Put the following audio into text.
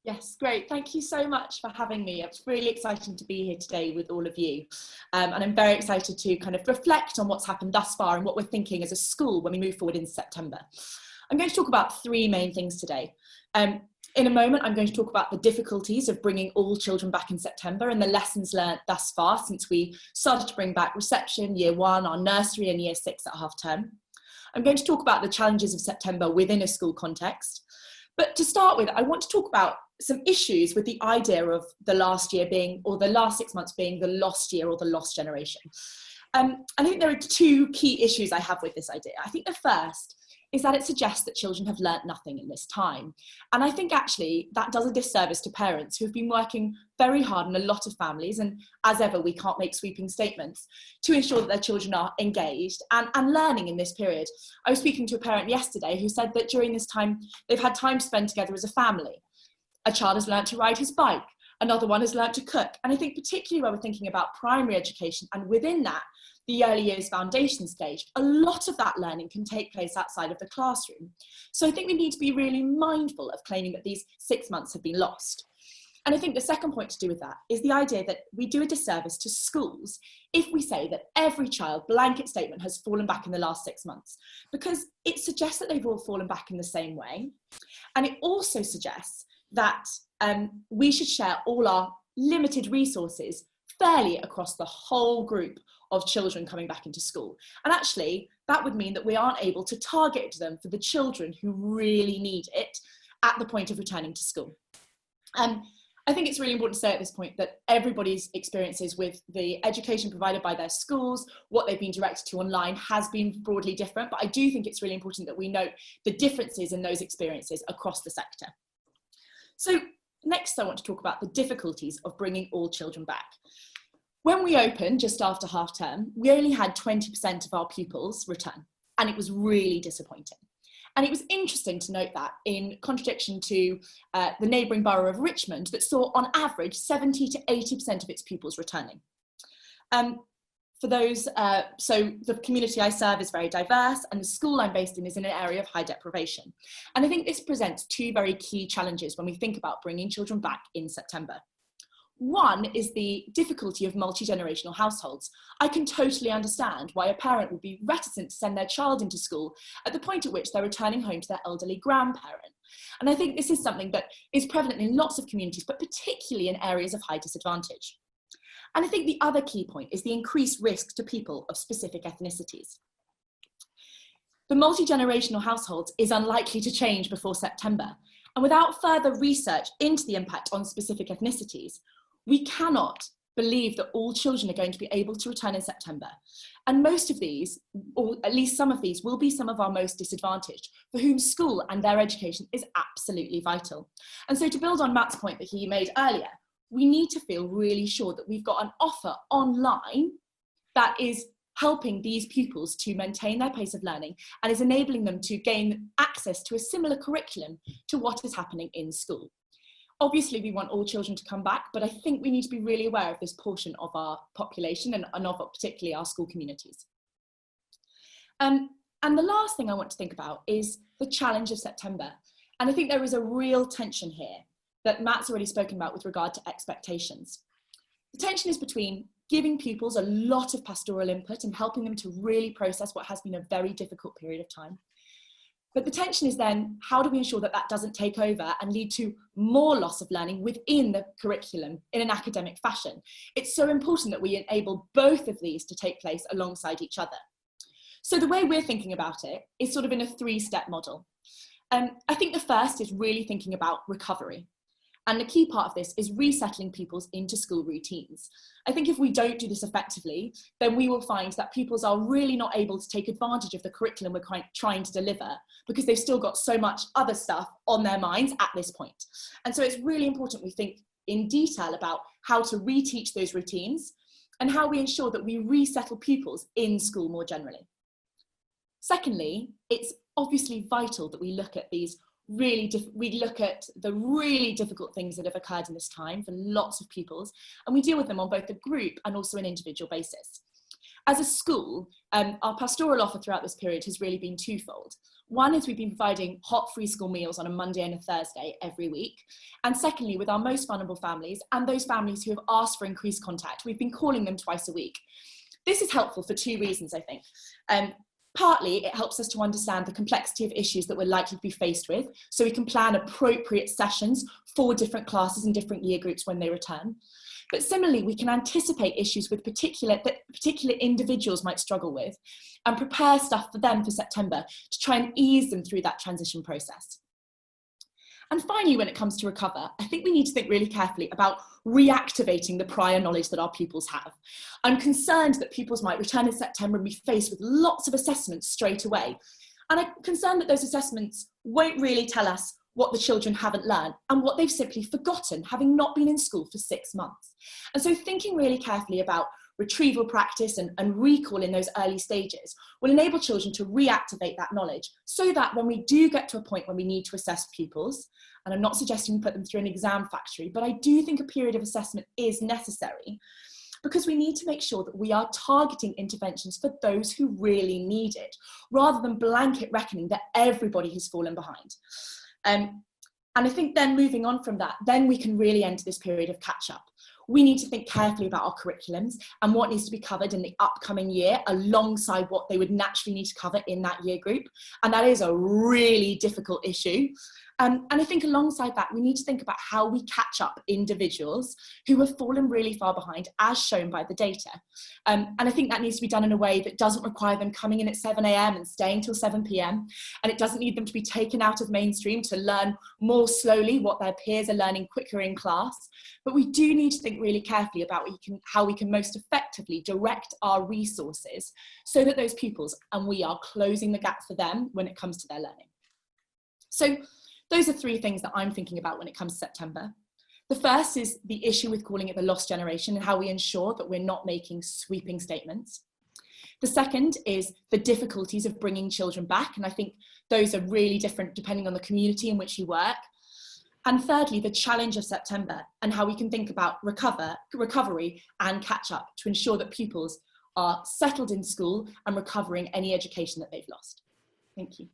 Yes, great. Thank you so much for having me. It's really exciting to be here today with all of you. And I'm very excited to kind of reflect on what's happened thus far and what we're thinking as a school when we move forward in September. I'm going to talk about three main things today. In a moment, I'm going to talk about the difficulties of bringing all children back in September and the lessons learned thus far since we started to bring back reception, year one, our nursery and year six at half term. I'm going to talk about the challenges of September within a school context. But to start with, I want to talk about some issues with the idea of the last year being, or the last 6 months being, the lost year or the lost generation. I think there are two key issues I have with this idea. I think the first is that it suggests that children have learnt nothing in this time. And I think actually that does a disservice to parents who've been working very hard in a lot of families, and as ever, we can't make sweeping statements, to ensure that their children are engaged and learning in this period. I was speaking to a parent yesterday who said that during this time, they've had time spent together as a family. A child has learnt to ride his bike, another one has learnt to cook. And I think particularly when we're thinking about primary education, and within that, the early years foundation stage, a lot of that learning can take place outside of the classroom. So I think we need to be really mindful of claiming that these 6 months have been lost. And I think the second point to do with that is the idea that we do a disservice to schools if we say that every child, blanket statement, has fallen back in the last 6 months, because it suggests that they've all fallen back in the same way. And it also suggests that we should share all our limited resources fairly across the whole group of children coming back into school. And actually, that would mean that we aren't able to target them for the children who really need it at the point of returning to school. I think it's really important to say at this point that everybody's experiences with the education provided by their schools, what they've been directed to online, has been broadly different. But I do think it's really important that we note the differences in those experiences across the sector. So next, I want to talk about the difficulties of bringing all children back. When we opened just after half term, we only had 20% of our pupils return, and it was really disappointing. And it was interesting to note that, in contradiction to the neighbouring borough of Richmond, that saw on average 70 to 80% of its pupils returning. For those, so the community I serve is very diverse, and the school I'm based in is in an area of high deprivation. And I think this presents two very key challenges when we think about bringing children back in September. One is the difficulty of multi-generational households. I can totally understand why a parent would be reticent to send their child into school at the point at which they're returning home to their elderly grandparent. And I think this is something that is prevalent in lots of communities, but particularly in areas of high disadvantage. And I think the other key point is the increased risk to people of specific ethnicities. The multi-generational households is unlikely to change before September. And without further research into the impact on specific ethnicities, we cannot believe that all children are going to be able to return in September. And most of these, or at least some of these, will be some of our most disadvantaged, for whom school and their education is absolutely vital. And so, to build on Matt's point that he made earlier, we need to feel really sure that we've got an offer online that is helping these pupils to maintain their pace of learning and is enabling them to gain access to a similar curriculum to what is happening in school. Obviously, we want all children to come back, but I think we need to be really aware of this portion of our population and of particularly our school communities. And the last thing I want to think about is the challenge of September. And I think there is a real tension here that Matt's already spoken about with regard to expectations. The tension is between giving pupils a lot of pastoral input and helping them to really process what has been a very difficult period of time. But the tension is then, how do we ensure that that doesn't take over and lead to more loss of learning within the curriculum in an academic fashion? It's so important that we enable both of these to take place alongside each other. So the way we're thinking about it is sort of in a three-step model. I think the first is really thinking about recovery. And the key part of this is resettling pupils into school routines. I think if we don't do this effectively, then we will find that pupils are really not able to take advantage of the curriculum we're trying to deliver because they've still got so much other stuff on their minds at this point. And so it's really important we think in detail about how to reteach those routines and how we ensure that we resettle pupils in school more generally. Secondly, it's obviously vital that we look at these we look at the really difficult things that have occurred in this time for lots of pupils, and we deal with them on both a group and also an individual basis. As a school, our pastoral offer throughout this period has really been twofold. One is we've been providing hot free school meals on a Monday and a Thursday every week. And secondly, with our most vulnerable families and those families who have asked for increased contact, we've been calling them twice a week. This is helpful for two reasons, I think. Partly, it helps us to understand the complexity of issues that we're likely to be faced with, so we can plan appropriate sessions for different classes and different year groups when they return. But similarly, we can anticipate issues with particular individuals might struggle with and prepare stuff for them for September to try and ease them through that transition process. And finally, when it comes to Recover, I think we need to think really carefully about reactivating the prior knowledge that our pupils have. I'm concerned that pupils might return in September and be faced with lots of assessments straight away. And I'm concerned that those assessments won't really tell us what the children haven't learned and what they've simply forgotten, having not been in school for 6 months. And so thinking really carefully about retrieval practice and recall in those early stages will enable children to reactivate that knowledge so that when we do get to a point when we need to assess pupils, and I'm not suggesting we put them through an exam factory, but I do think a period of assessment is necessary because we need to make sure that we are targeting interventions for those who really need it, rather than blanket reckoning that everybody has fallen behind. And I think then moving on from that, then we can really enter this period of catch up. We need to think carefully about our curriculums and what needs to be covered in the upcoming year alongside what they would naturally need to cover in that year group. And that is a really difficult issue. And I think alongside that, we need to think about how we catch up individuals who have fallen really far behind, as shown by the data. And I think that needs to be done in a way that doesn't require them coming in at 7 a.m. and staying till 7 p.m. And it doesn't need them to be taken out of mainstream to learn more slowly what their peers are learning quicker in class. But we do need to think really carefully about how we can most effectively direct our resources so that those pupils and we are closing the gap for them when it comes to their learning. So those are three things that I'm thinking about when it comes to September. The first is the issue with calling it the lost generation and how we ensure that we're not making sweeping statements. The second is the difficulties of bringing children back, and I think those are really different depending on the community in which you work. And thirdly, the challenge of September and how we can think about recovery and catch up to ensure that pupils are settled in school and recovering any education that they've lost. Thank you.